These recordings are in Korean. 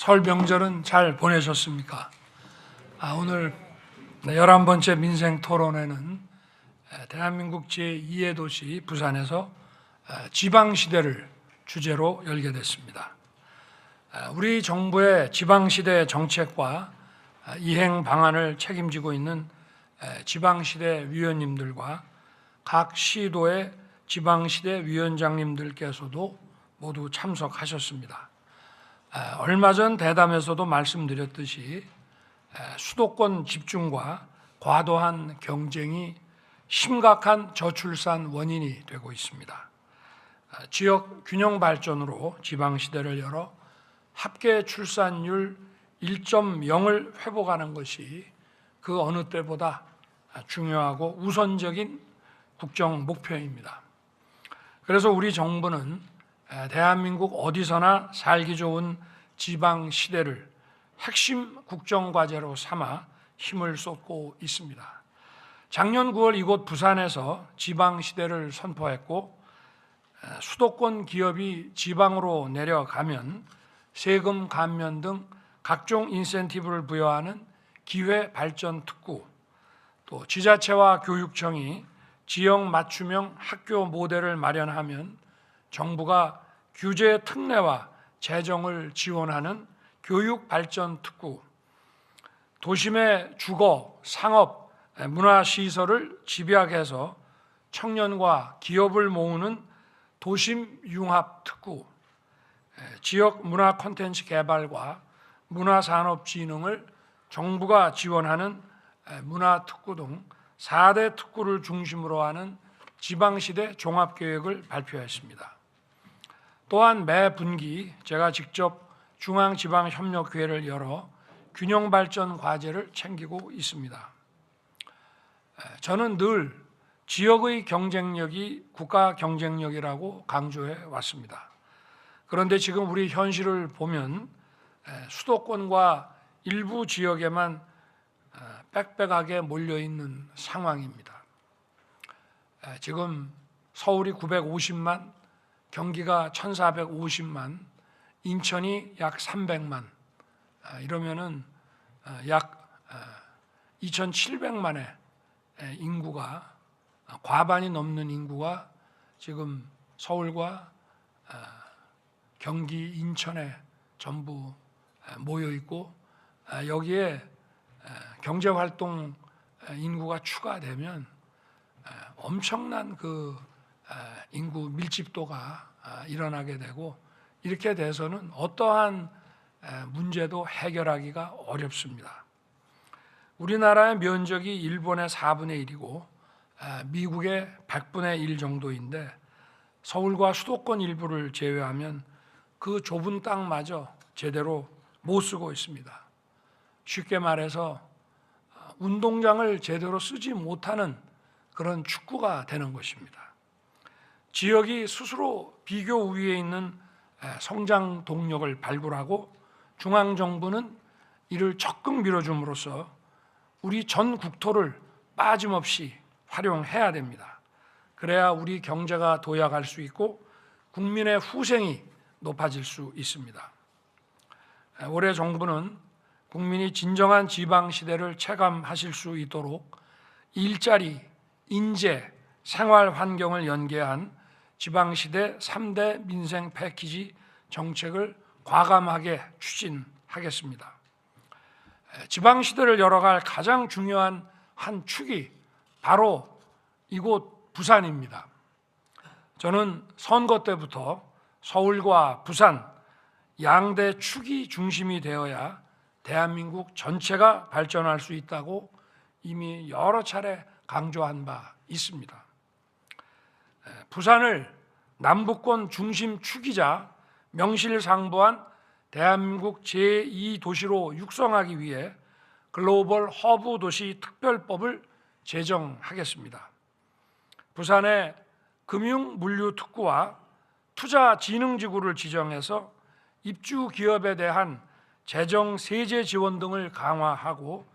설 명절은 잘 보내셨습니까? 오늘 11번째 민생 토론회는 대한민국 제2의 도시 부산에서 지방시대를 주제로 열게 됐습니다. 우리 정부의 지방시대 정책과 이행 방안을 책임지고 있는 지방시대 위원님들과 각 시도의 지방시대 위원장님들께서도 모두 참석하셨습니다. 얼마 전 대담에서도 말씀드렸듯이 수도권 집중과 과도한 경쟁이 심각한 저출산 원인이 되고 있습니다. 지역 균형 발전으로 지방시대를 열어 합계 출산율 1.0을 회복하는 것이 그 어느 때보다 중요하고 우선적인 국정 목표입니다. 그래서 우리 정부는 대한민국 어디서나 살기 좋은 지방시대를 핵심 국정과제로 삼아 힘을 쏟고 있습니다. 작년 9월 이곳 부산에서 지방시대를 선포했고, 수도권 기업이 지방으로 내려가면 세금 감면 등 각종 인센티브를 부여하는 기회발전특구, 또 지자체와 교육청이 지역 맞춤형 학교 모델을 마련하면 정부가 규제 특례와 재정을 지원하는 교육발전특구, 도심의 주거, 상업, 문화시설을 집약해서 청년과 기업을 모으는 도심융합특구, 지역 문화 콘텐츠 개발과 문화산업진흥을 정부가 지원하는 문화특구 등 4대 특구를 중심으로 하는 지방시대 종합계획을 발표했습니다. 또한 매 분기 제가 직접 중앙지방협력회를 열어 균형발전 과제를 챙기고 있습니다. 저는 늘 지역의 경쟁력이 국가 경쟁력이라고 강조해 왔습니다. 그런데 지금 우리 현실을 보면 수도권과 일부 지역에만 빽빽하게 몰려있는 상황입니다. 지금 서울이 950만, 경기가 1450만, 인천이 약 300만, 이러면은 약 2700만의 인구가, 과반이 넘는 인구가 지금 서울과 경기, 인천에 전부 모여 있고, 여기에 경제활동 인구가 추가되면 엄청난 그 인구 밀집도가 일어나게 되고, 이렇게 돼서는 어떠한 문제도 해결하기가 어렵습니다. 우리나라의 면적이 일본의 4분의 1이고 미국의 100분의 1 정도인데, 서울과 수도권 일부를 제외하면 그 좁은 땅마저 제대로 못 쓰고 있습니다. 쉽게 말해서 운동장을 제대로 쓰지 못하는 그런 축구가 되는 것입니다. 지역이 스스로 비교 우위에 있는 성장 동력을 발굴하고 중앙정부는 이를 적극 밀어줌으로써 우리 전 국토를 빠짐없이 활용해야 됩니다. 그래야 우리 경제가 도약할 수 있고 국민의 후생이 높아질 수 있습니다. 올해 정부는 국민이 진정한 지방시대를 체감하실 수 있도록 일자리, 인재, 생활 환경을 연계한 지방시대 3대 민생 패키지 정책을 과감하게 추진하겠습니다. 지방시대를 열어갈 가장 중요한 한 축이 바로 이곳 부산입니다. 저는 선거 때부터 서울과 부산 양대 축이 중심이 되어야 대한민국 전체가 발전할 수 있다고 이미 여러 차례 강조한 바 있습니다. 부산을 남부권 중심 축이자 명실상부한 대한민국 제2도시로 육성하기 위해 글로벌 허브 도시 특별법을 제정하겠습니다. 부산에 금융물류특구와 투자진흥지구를 지정해서 입주 기업에 대한 재정 세제 지원 등을 강화하고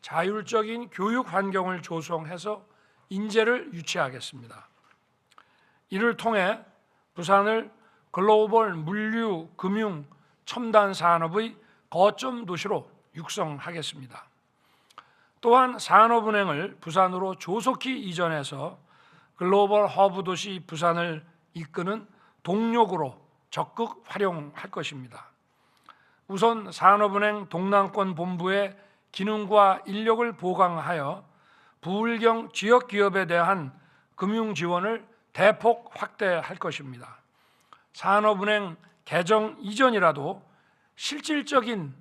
자율적인 교육 환경을 조성해서 인재를 유치하겠습니다. 이를 통해 부산을 글로벌 물류, 금융, 첨단 산업의 거점 도시로 육성하겠습니다. 또한 산업은행을 부산으로 조속히 이전해서 글로벌 허브 도시 부산을 이끄는 동력으로 적극 활용할 것입니다. 우선 산업은행 동남권 본부의 기능과 인력을 보강하여 부울경 지역 기업에 대한 금융 지원을 대폭 확대할 것입니다. 산업은행 개정 이전이라도 실질적인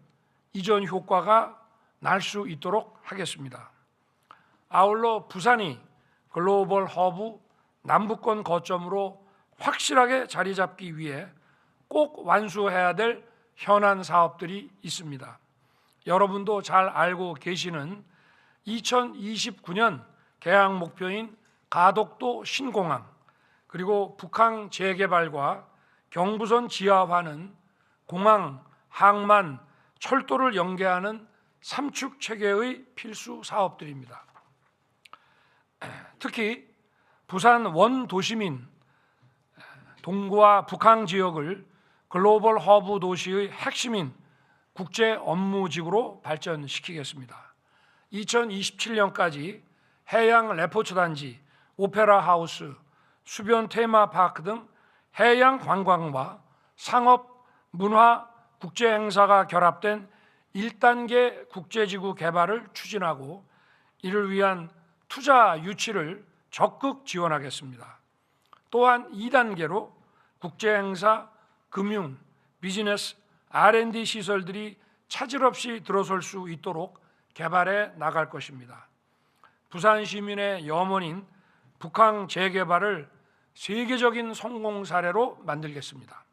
이전 효과가 날 수 있도록 하겠습니다. 아울러 부산이 글로벌 허브 남부권 거점으로 확실하게 자리 잡기 위해 꼭 완수해야 될 현안 사업들이 있습니다. 여러분도 잘 알고 계시는 2029년 개항 목표인 가덕도 신공항, 그리고 북항 재개발과 경부선 지하화는 공항, 항만, 철도를 연계하는 삼축 체계의 필수 사업들입니다. 특히 부산 원도심인 동구와 북항 지역을 글로벌 허브 도시의 핵심인 국제 업무지구로 발전시키겠습니다. 2027년까지 해양 레포츠 단지, 오페라 하우스, 수변 테마파크 등 해양 관광과 상업, 문화, 국제 행사가 결합된 1단계 국제지구 개발을 추진하고 이를 위한 투자 유치를 적극 지원하겠습니다. 또한 2단계로 국제 행사, 금융, 비즈니스, R&D 시설들이 차질 없이 들어설 수 있도록 개발해 나갈 것입니다. 부산 시민의 염원인 북항 재개발을 세계적인 성공 사례로 만들겠습니다.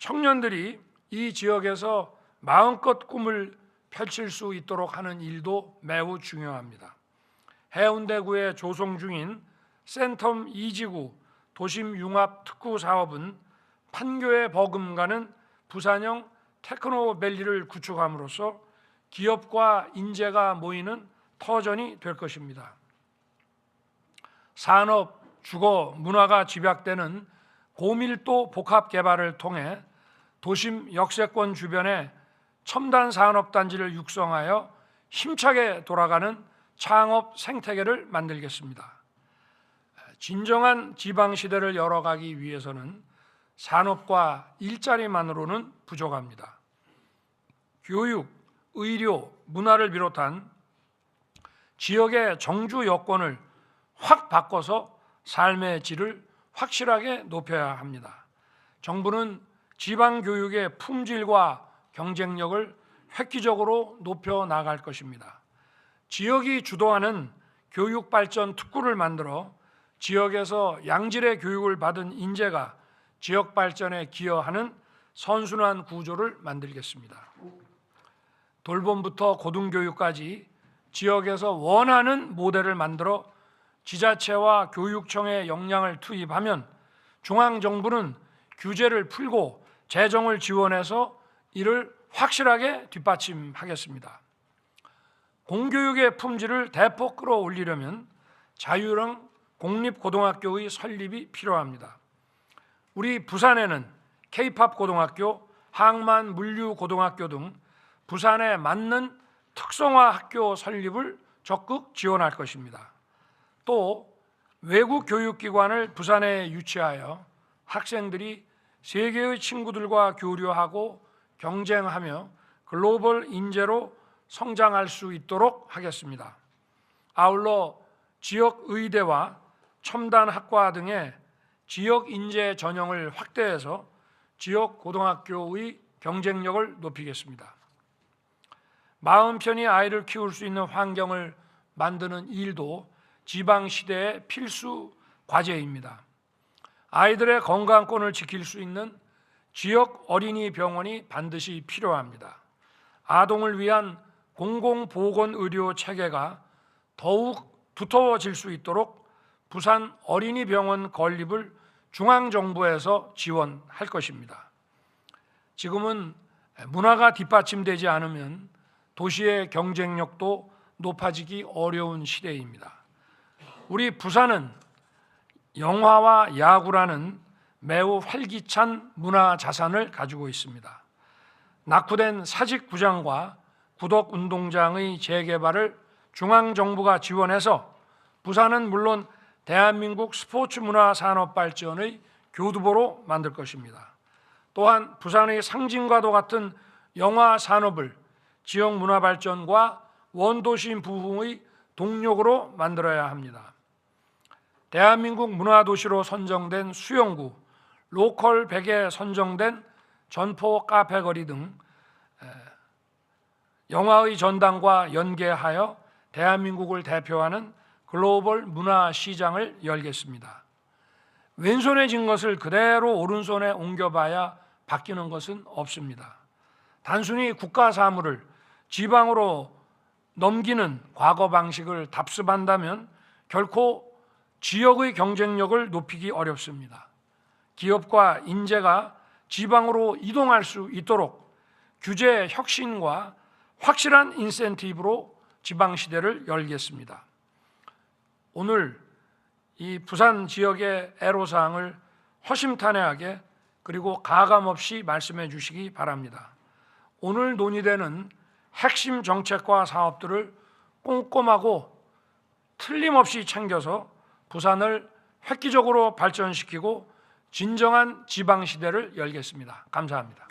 청년들이 이 지역에서 마음껏 꿈을 펼칠 수 있도록 하는 일도 매우 중요합니다. 해운대구에 조성 중인 센텀 2지구 도심 융합 특구 사업은 판교에 버금가는 부산형 테크노밸리를 구축함으로써 기업과 인재가 모이는 터전이 될 것입니다. 산업, 주거, 문화가 집약되는 고밀도 복합 개발을 통해 도심 역세권 주변에 첨단 산업단지를 육성하여 힘차게 돌아가는 창업 생태계를 만들겠습니다. 진정한 지방시대를 열어가기 위해서는 산업과 일자리만으로는 부족합니다. 교육, 의료, 문화를 비롯한 지역의 정주 여건을 확 바꿔서 삶의 질을 확실하게 높여야 합니다. 정부는 지방교육의 품질과 경쟁력을 획기적으로 높여 나갈 것입니다. 지역이 주도하는 교육발전 특구를 만들어 지역에서 양질의 교육을 받은 인재가 지역 발전에 기여하는 선순환 구조를 만들겠습니다. 돌봄부터 고등교육까지 지역에서 원하는 모델을 만들어 지자체와 교육청의 역량을 투입하면 중앙정부는 규제를 풀고 재정을 지원해서 이를 확실하게 뒷받침하겠습니다. 공교육의 품질을 대폭 끌어올리려면 자유형 공립고등학교의 설립이 필요합니다. 우리 부산에는 K-팝 고등학교, 항만 물류고등학교 등 부산에 맞는 특성화 학교 설립을 적극 지원할 것입니다. 또 외국 교육기관을 부산에 유치하여 학생들이 세계의 친구들과 교류하고 경쟁하며 글로벌 인재로 성장할 수 있도록 하겠습니다. 아울러 지역 의대와 첨단 학과 등의 지역 인재 전형을 확대해서 지역 고등학교의 경쟁력을 높이겠습니다. 마음 편히 아이를 키울 수 있는 환경을 만드는 일도 지방시대의 필수 과제입니다. 아이들의 건강권을 지킬 수 있는 지역 어린이 병원이 반드시 필요합니다. 아동을 위한 공공보건의료 체계가 더욱 두터워질 수 있도록 부산 어린이병원 건립을 중앙정부에서 지원할 것입니다. 지금은 문화가 뒷받침되지 않으면 도시의 경쟁력도 높아지기 어려운 시대입니다. 우리 부산은 영화와 야구라는 매우 활기찬 문화 자산을 가지고 있습니다. 낙후된 사직구장과 구덕운동장의 재개발을 중앙정부가 지원해서 부산은 물론 대한민국 스포츠 문화 산업 발전의 교두보로 만들 것입니다. 또한 부산의 상징과도 같은 영화 산업을 지역 문화 발전과 원도시 부흥의 동력으로 만들어야 합니다. 대한민국 문화도시로 선정된 수영구, 로컬 100에 선정된 전포 카페거리 등 영화의 전당과 연계하여 대한민국을 대표하는 글로벌 문화 시장을 열겠습니다. 왼손에 쥔 것을 그대로 오른손에 옮겨봐야 바뀌는 것은 없습니다. 단순히 국가 사물을 지방으로 넘기는 과거 방식을 답습한다면 결코 지역의 경쟁력을 높이기 어렵습니다. 기업과 인재가 지방으로 이동할 수 있도록 규제 혁신과 확실한 인센티브로 지방시대를 열겠습니다. 오늘 이 부산 지역의 애로사항을 허심탄회하게 그리고 가감없이 말씀해 주시기 바랍니다. 오늘 논의되는 핵심 정책과 사업들을 꼼꼼하고 틀림없이 챙겨서 부산을 획기적으로 발전시키고 진정한 지방시대를 열겠습니다. 감사합니다.